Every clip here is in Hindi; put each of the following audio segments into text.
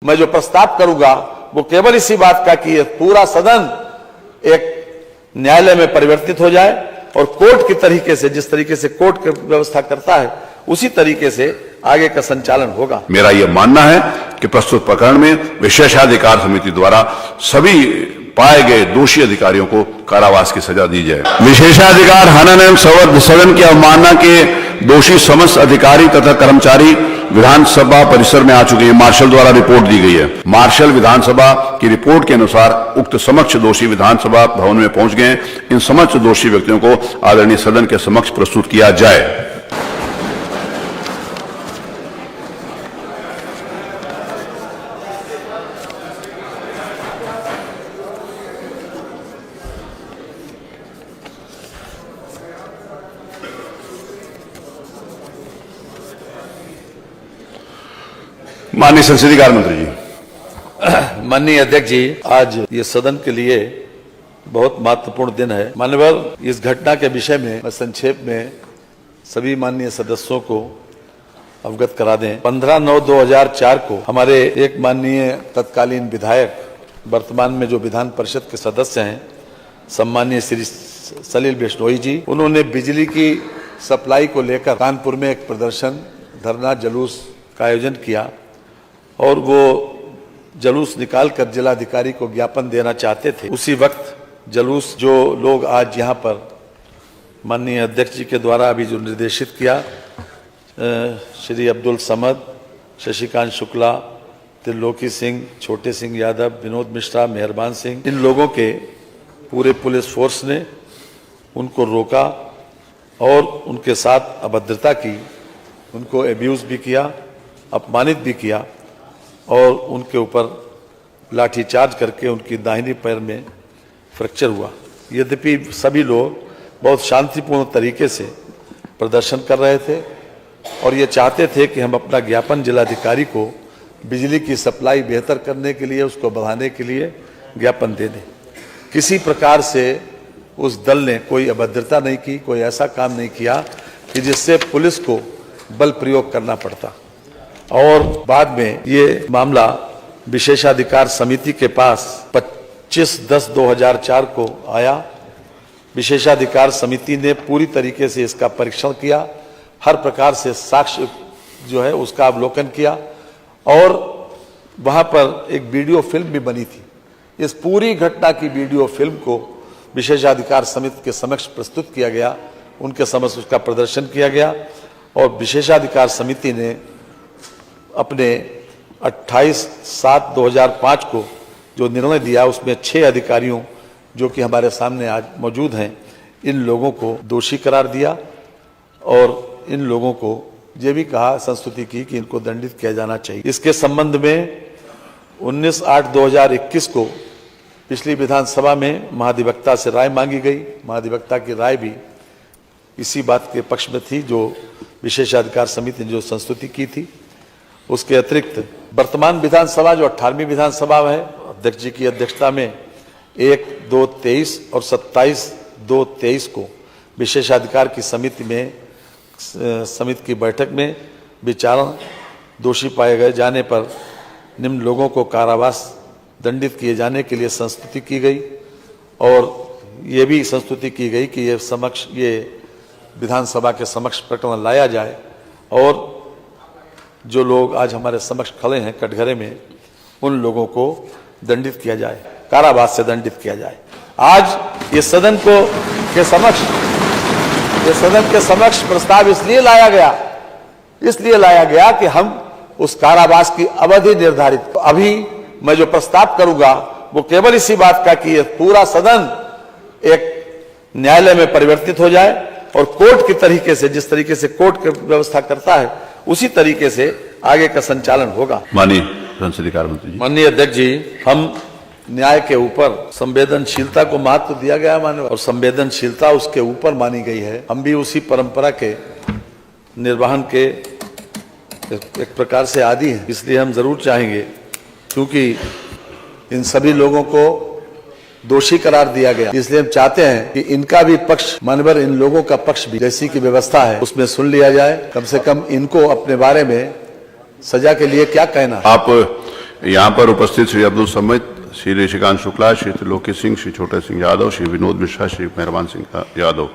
मैं जो प्रस्ताव करूंगा वो केवल इसी बात का कि पूरा सदन एक न्यायालय में परिवर्तित हो जाए और कोर्ट की तरीके से, जिस तरीके से कोर्ट व्यवस्था करता है उसी तरीके से आगे का संचालन होगा। मेरा यह मानना है कि प्रस्तुत प्रकरण में विशेषाधिकार समिति द्वारा सभी पाए गए दोषी अधिकारियों को कारावास की सजा दी जाए। विशेषाधिकार हनन एवं सदन की अवमानना के दोषी समस्त अधिकारी तथा कर्मचारी विधानसभा परिसर में आ चुके हैं। मार्शल द्वारा रिपोर्ट दी गई है। मार्शल विधानसभा की रिपोर्ट के अनुसार उक्त समक्ष दोषी विधानसभा भवन में पहुंच गए। इन समक्ष दोषी व्यक्तियों को आदरणीय सदन के समक्ष प्रस्तुत किया जाए। माननीय संसदीय कार्य मंत्री जी। माननीय अध्यक्ष जी, आज ये सदन के लिए बहुत महत्वपूर्ण दिन है। माननीय, इस घटना के विषय में मैं संक्षेप में सभी माननीय सदस्यों को अवगत करा दें। 15/9/2004 को हमारे एक माननीय तत्कालीन विधायक, वर्तमान में जो विधान परिषद के सदस्य हैं, सम्मानीय श्री सलील बिश्नोई जी, उन्होंने बिजली की सप्लाई को लेकर कानपुर में एक प्रदर्शन, धरना, जुलूस का आयोजन किया और वो जुलूस निकालकर जिलाधिकारी को ज्ञापन देना चाहते थे। उसी वक्त जुलूस जो लोग आज यहाँ पर माननीय अध्यक्ष जी के द्वारा अभी जो निर्देशित किया, श्री अब्दुल समद, शशिकांत शुक्ला, त्रिलोकी सिंह, छोटे सिंह यादव, विनोद मिश्रा, मेहरबान सिंह, इन लोगों के पूरे पुलिस फोर्स ने उनको रोका और उनके साथ अभद्रता की, उनको एब्यूज भी किया, अपमानित भी किया और उनके ऊपर लाठीचार्ज करके उनकी दाहिनी पैर में फ्रैक्चर हुआ। यद्यपि सभी लोग बहुत शांतिपूर्ण तरीके से प्रदर्शन कर रहे थे और ये चाहते थे कि हम अपना ज्ञापन जिलाधिकारी को बिजली की सप्लाई बेहतर करने के लिए, उसको बढ़ाने के लिए ज्ञापन दे दें। किसी प्रकार से उस दल ने कोई अभद्रता नहीं की, कोई ऐसा काम नहीं किया कि जिससे पुलिस को बल प्रयोग करना पड़ता। और बाद में ये मामला विशेषाधिकार समिति के पास 25/10/2004 को आया। विशेषाधिकार समिति ने पूरी तरीके से इसका परीक्षण किया, हर प्रकार से साक्ष्य जो है उसका अवलोकन किया और वहाँ पर एक वीडियो फिल्म भी बनी थी। इस पूरी घटना की वीडियो फिल्म को विशेषाधिकार समिति के समक्ष प्रस्तुत किया गया, उनके समक्ष उसका प्रदर्शन किया गया और विशेषाधिकार समिति ने अपने 28/7/2005 को जो निर्णय दिया उसमें 6 अधिकारियों जो कि हमारे सामने आज मौजूद हैं, इन लोगों को दोषी करार दिया और इन लोगों को ये भी कहा, संस्तुति की कि इनको दंडित किया जाना चाहिए। इसके संबंध में 19/8/2021 को पिछली विधानसभा में महाधिवक्ता से राय मांगी गई। महाधिवक्ता की राय भी इसी बात के पक्ष में थी जो विशेषाधिकार समिति ने जो संस्तुति की थी। उसके अतिरिक्त वर्तमान विधानसभा जो 18वीं विधानसभा है, अध्यक्ष जी की अध्यक्षता में 1/2/23 और 27/2/23 को विशेषाधिकार की समिति की बैठक में विचारण दोषी पाए गए जाने पर निम्न लोगों को कारावास दंडित किए जाने के लिए संस्तुति की गई और ये भी संस्तुति की गई कि ये विधानसभा के समक्ष प्रकरण लाया जाए और जो लोग आज हमारे समक्ष खड़े हैं कटघरे में, उन लोगों को दंडित किया जाए, कारावास से दंडित किया जाए। आज ये सदन के समक्ष प्रस्ताव इसलिए लाया गया कि हम उस कारावास की अवधि निर्धारित, अभी मैं जो प्रस्ताव करूंगा वो केवल इसी बात का कि पूरा सदन एक न्यायालय में परिवर्तित हो जाए और कोर्ट की तरीके से, जिस तरीके से कोर्ट व्यवस्था करता है उसी तरीके से आगे का संचालन होगा। माननीय संसदीय कार्य मंत्री जी। माननीय अध्यक्ष जी, हम न्याय के ऊपर संवेदनशीलता को महत्व दिया गया माननीय, और संवेदनशीलता उसके ऊपर मानी गई है। हम भी उसी परंपरा के निर्वहन के एक प्रकार से आदी हैं, इसलिए हम जरूर चाहेंगे, क्योंकि इन सभी लोगों को दोषी करार दिया गया, इसलिए हम चाहते हैं कि इनका भी पक्ष, मानवर इन लोगों का पक्ष भी जैसी की व्यवस्था है उसमें सुन लिया जाए। कम से कम इनको अपने बारे में सजा के लिए क्या कहना है। आप यहाँ पर उपस्थित श्री अब्दुल समद, श्री ऋषिकांत शुक्ला, श्री त्रिलोकी सिंह, श्री छोटे सिंह यादव, श्री विनोद मिश्रा, श्री मेहरबान सिंह यादव,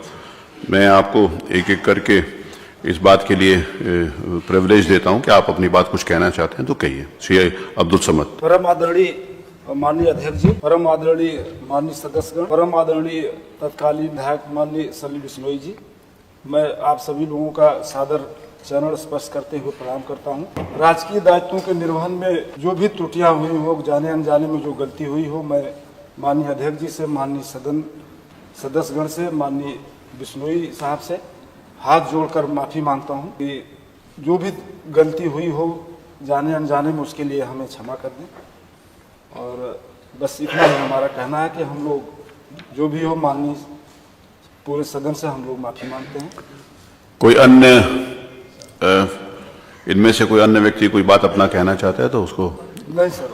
मैं आपको एक एक करके इस बात के लिए प्रिविलेज देता हूं कि आप अपनी बात कुछ कहना चाहते हैं तो कहिए। श्री अब्दुल समद। परम आदरणीय माननीय अध्यक्ष जी, परम आदरणीय माननीय सदस्यगण, परम आदरणीय तत्कालीन विधायक माननीय सलीम बिश्नोई जी, मैं आप सभी लोगों का सादर चरण स्पर्श करते हुए प्रणाम करता हूं। राजकीय दायित्वों के निर्वहन में जो भी त्रुटियां हुई हो, जाने अनजाने में जो गलती हुई हो, मैं माननीय अध्यक्ष जी से, माननीय सदन सदस्यगण से, माननीय बिश्नोई साहब से हाथ जोड़कर माफी मांगता हूं कि जो भी गलती हुई हो जाने अनजाने में, उसके लिए हमें क्षमा कर दें। और बस इतना ही हमारा कहना है कि हम लोग जो भी हो, माननीय पूरे सदन से हम लोग माफी मांगते हैं। कोई अन्य इनमें से कोई अन्य व्यक्ति कोई बात अपना कहना चाहता है तो उसको नहीं सर,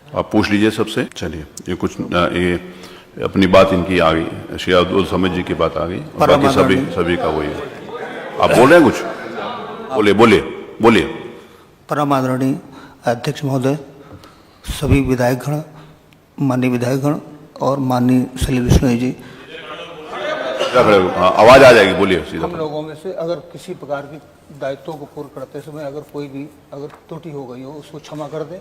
आप पूछ लीजिए सबसे। चलिए, ये कुछ ये अपनी बात इनकी आ गई, श्री अब्दुल समद जी की बात आ गई, और बाकी सभी का वही है। आप बोल रहे हैं कुछ? बोलिए। परम आदरणीय अध्यक्ष महोदय, सभी विधायकगण, माननीय विधायकगण और माननीय सलीम बिश्नोई जी, आवाज आ जाएगी, बोलिए सीधा। हम लोगों में से अगर किसी प्रकार की दायित्वों को पूर्ण करते समय अगर कोई भी त्रुटि हो गई हो, उसको क्षमा कर दें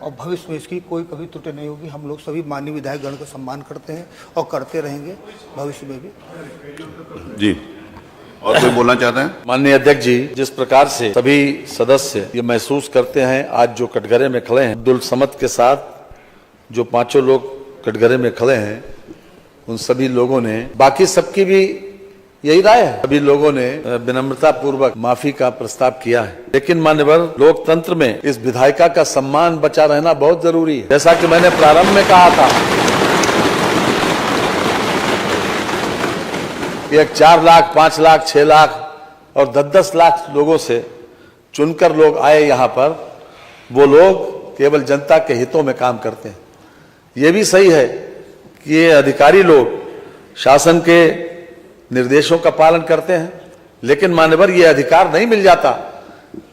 और भविष्य में इसकी कोई कभी त्रुटि नहीं होगी। हम लोग सभी माननीय विधायकगण का सम्मान करते हैं और करते रहेंगे भविष्य में भी। जी, और कोई बोलना चाहते हैं? माननीय अध्यक्ष जी, जिस प्रकार से सभी सदस्य ये महसूस करते हैं, आज जो कटघरे में खड़े हैं, अब्दुल समद के साथ जो पांचों लोग कटघरे में खड़े हैं, उन सभी लोगों ने, बाकी सबकी भी यही राय है, सभी लोगों ने विनम्रता पूर्वक माफी का प्रस्ताव किया है। लेकिन मान्यवर, लोकतंत्र में इस विधायिका का सम्मान बचा रहना बहुत जरूरी है। जैसा कि मैंने प्रारंभ में कहा था, एक 4 लाख, 5 लाख, 6 लाख और 10-10 लाख लोगों से चुनकर लोग आए यहाँ पर, वो लोग केवल जनता के हितों में काम करते हैं। ये भी सही है कि ये अधिकारी लोग शासन के निर्देशों का पालन करते हैं, लेकिन मान्यवर, ये अधिकार नहीं मिल जाता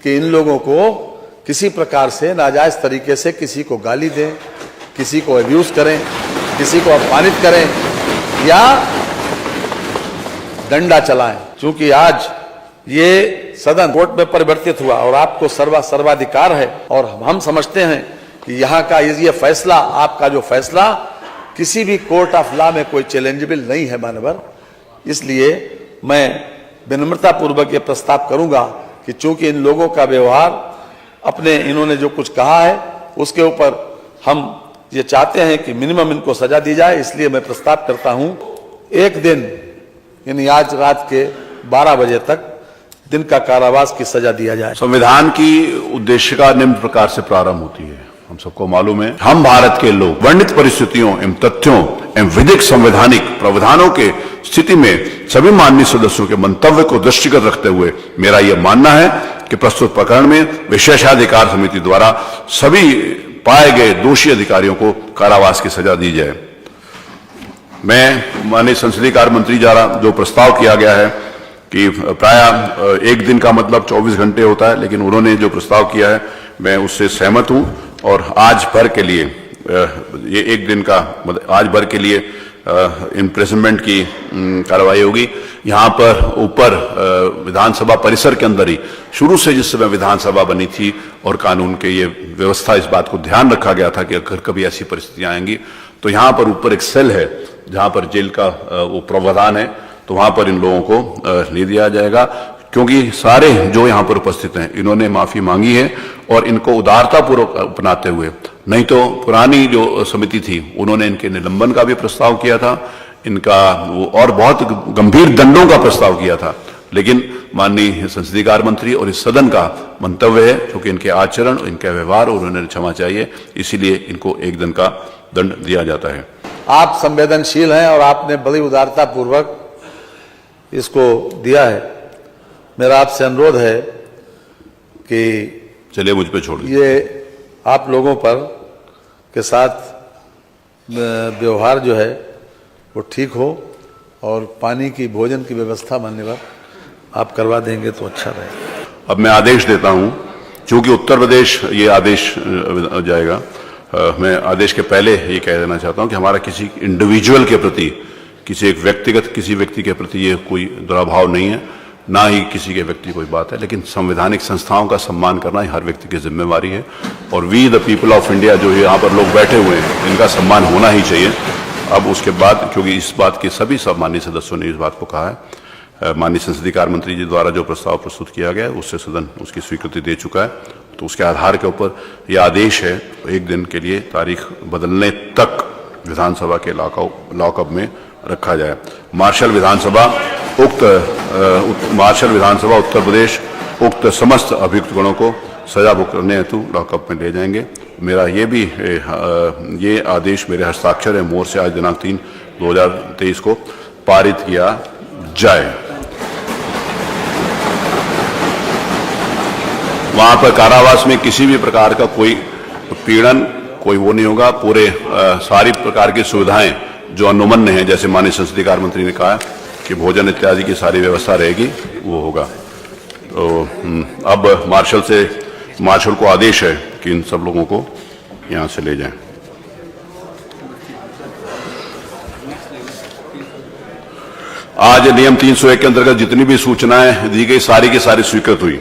कि इन लोगों को किसी प्रकार से नाजायज तरीके से किसी को गाली दें, किसी को अब्यूज करें, किसी को अपमानित करें या डंडा चलाएं। क्योंकि आज ये सदन कोर्ट में परिवर्तित हुआ और आपको सर्वाधिकार है, और हम समझते हैं कि यहाँ का ये फैसला, आपका जो फैसला किसी भी कोर्ट ऑफ लॉ में कोई चैलेंजेबल नहीं है मानवर। इसलिए मैं विनम्रता पूर्वक ये प्रस्ताव करूंगा कि चूंकि इन लोगों का व्यवहार, अपने इन्होंने जो कुछ कहा है उसके ऊपर हम ये चाहते हैं कि मिनिमम इनको सजा दी जाए, इसलिए मैं प्रस्ताव करता हूं 1 दिन, यानी आज रात के 12 बजे तक दिन का कारावास की सजा दिया जाए। संविधान की उद्देशिका निम्न प्रकार से प्रारंभ होती है। हम सबको मालूम है, हम भारत के लोग वर्णित परिस्थितियों एवं तथ्यों एवं विधिक संवैधानिक प्रावधानों के स्थिति में सभी माननीय सदस्यों के मंतव्य को दृष्टिगत रखते हुए मेरा यह मानना है कि प्रस्तुत प्रकरण में विशेषाधिकार समिति द्वारा सभी पाए गए दोषी अधिकारियों को कारावास की सजा दी जाए। मैं माननीय संसदीय कार्य मंत्री द्वारा जो प्रस्ताव किया गया है कि प्राय 1 दिन का मतलब 24 घंटे होता है, लेकिन उन्होंने जो प्रस्ताव किया है मैं उससे सहमत हूं, और आज भर के लिए ये 1 दिन का मतलब आज भर के लिए इम्प्रिजनमेंट की कार्रवाई होगी। यहाँ पर ऊपर विधानसभा परिसर के अंदर ही शुरू से जिस समय विधानसभा बनी थी और कानून के ये व्यवस्था, इस बात को ध्यान रखा गया था कि अगर कभी ऐसी परिस्थितियां आएंगी तो यहाँ पर ऊपर एक सेल है जहाँ पर जेल का वो प्रावधान है, तो वहाँ पर इन लोगों को ले दिया जाएगा। क्योंकि सारे जो यहाँ पर उपस्थित हैं इन्होंने माफी मांगी है और इनको उदारतापूर्वक अपनाते हुए, नहीं तो पुरानी जो समिति थी उन्होंने इनके निलंबन का भी प्रस्ताव किया था, इनका वो और बहुत गंभीर दंडों का प्रस्ताव किया था, लेकिन माननीय संसदीय कार्य मंत्री और इस सदन का मंतव्य है क्योंकि इनके आचरण, इनके व्यवहार और उन्हें क्षमा चाहिए, इसीलिए इनको 1 दिन का दंड दिया जाता है। आप संवेदनशील हैं और आपने बड़ी उदारता पूर्वक इसको दिया है। मेरा आपसे अनुरोध है कि चलिए मुझ पे छोड़ दीजिए। ये आप लोगों पर के साथ व्यवहार जो है वो ठीक हो और पानी की, भोजन की व्यवस्था मान्यवर आप करवा देंगे तो अच्छा रहेगा। अब मैं आदेश देता हूं चूंकि उत्तर प्रदेश ये आदेश जाएगा, मैं आदेश के पहले ये कह देना चाहता हूं कि हमारा किसी इंडिविजुअल के प्रति, किसी एक व्यक्तिगत किसी व्यक्ति के प्रति ये कोई दुराभाव नहीं है, ना ही किसी के व्यक्ति कोई बात है, लेकिन संवैधानिक संस्थाओं का सम्मान करना ही हर व्यक्ति की जिम्मेवारी है। और we the people of India जो यहाँ पर लोग बैठे हुए हैं, इनका सम्मान होना ही चाहिए। अब उसके बाद, क्योंकि इस बात के सभी माननीय सदस्यों ने इस बात को कहा है, माननीय संसदीय कार्य मंत्री जी द्वारा जो प्रस्ताव प्रस्तुत किया गया है उससे सदन उसकी स्वीकृति दे चुका है, तो उसके आधार के ऊपर यह आदेश है 1 दिन के लिए तारीख बदलने तक विधानसभा के लॉकअप में रखा जाए। मार्शल विधानसभा उत्तर प्रदेश उक्त समस्त अभियुक्त गणों को सजा भुगतने हेतु लॉकअप में ले जाएंगे। मेरा ये आदेश मेरे हस्ताक्षर है मोहर से आज दिनांक 3/2023 को पारित किया जाए। वहां पर कारावास में किसी भी प्रकार का कोई पीड़न, कोई वो नहीं होगा। पूरे सारी प्रकार की सुविधाएं जो अनुमन्य हैं, जैसे माननीय संसदीय कार्य मंत्री ने कहा कि भोजन इत्यादि की सारी व्यवस्था रहेगी, वो होगा। तो अब मार्शल को आदेश है कि इन सब लोगों को यहां से ले जाएं। आज नियम 301 के अंतर्गत जितनी भी सूचनाएं दी गई, सारी की सारी स्वीकृत हुई।